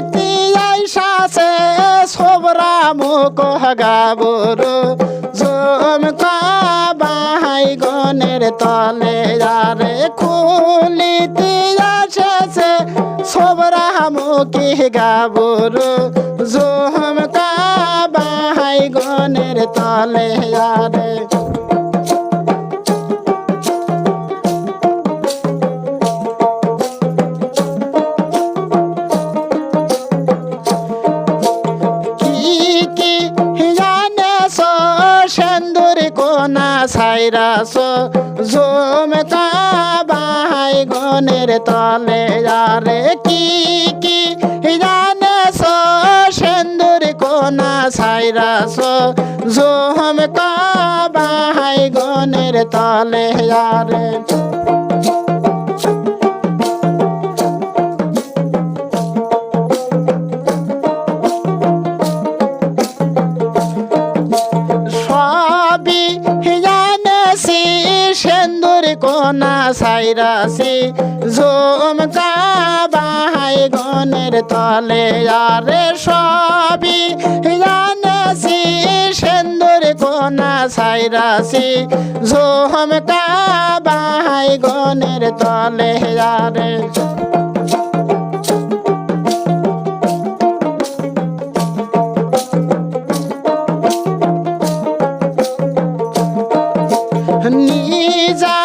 খুলিতে আইসাছে সোবরা মুখ গাবরু ঝুমকা বাহাই গনের তলে আরে খুলিতে আইসাছে সোবরা মুখে গাবরু ঝুমকা বাহাই গনের তলে আরে সাইরাস ঝুমকা বাহাই গনের তলে আরে কি জানেস সেন্দুর কোনা সাইরাস ঝুমকা বাহাই গনের তলে আরে কোনা সাইরাসি ঝুমকা বাহাই গনের তলে আরে সবই জানেছি সেন্দুর কোনা সাইরাসি ঝুমকা বাহাই গনের তলে আরে নিজা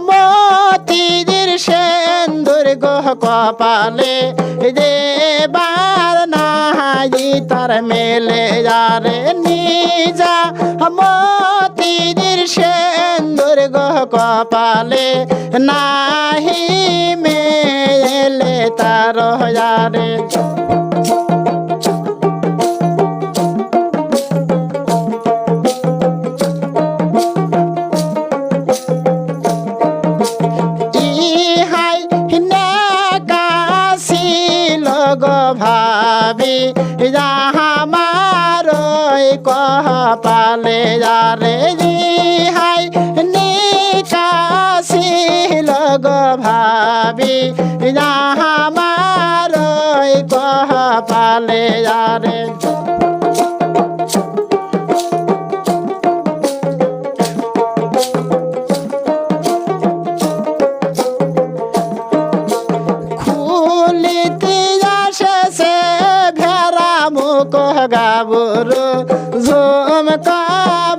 মতির সেন্দুর গহ কপালে দেবার নাহি তার মেলে আরে নিজা মতির সেন্দুর গহ কপালে নাহি মেলে তার আরে ভাবি যাহামারই কপালে আরে হাই নিকাশিল গো ভাবি যাহামারই কপালে আরে গাবরু ঝুমকা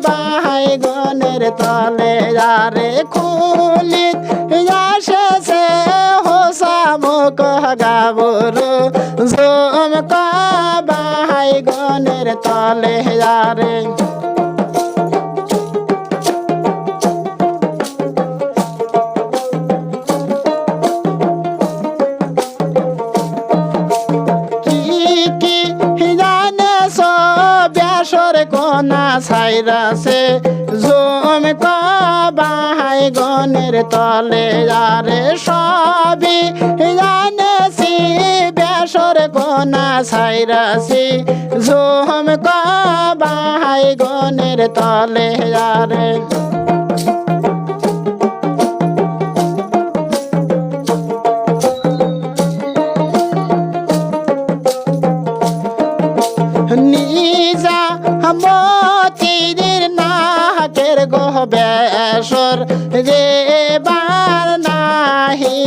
বাহাই গনের তলে আরে খুলিত আসেছে হোসা মুখ গাবরু ঝুমকা বাহাই গনের তলে আরে কোনা সাইরাসে ঝুমকা বাহাই গনের তলে আরে সবই জানেছি বেসর কোনা সাইরাসি ঝুমকা বাহাই গনের তলে আরে নিজা মতির নাকের গহ বেসর যে বার নাহি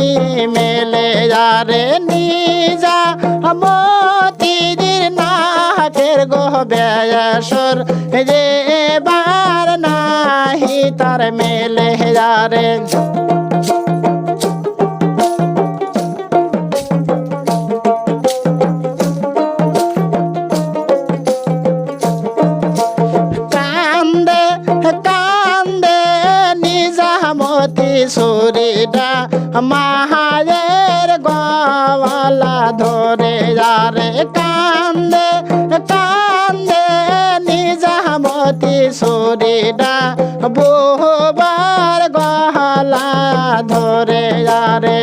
মেলে আরে নিজা মতির নাকের গহ বেসর যে বার নাহি তার মেলে আরে সুরিটা মাহায়ের গলা ধরে আরে কান্দে কান্দে নিজামতি সুরিটা বহুবার গলা ধরে আরে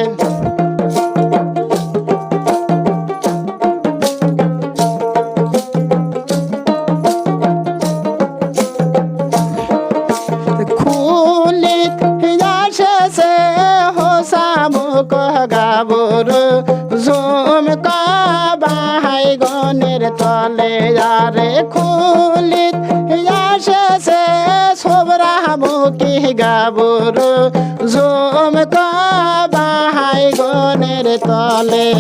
গাবরু ঝুমকা বাহাই ধরে যারে খুলিত আসেছে সোবরা মুখি গাবুরু ঝুমকা বাহাই গনের তলে।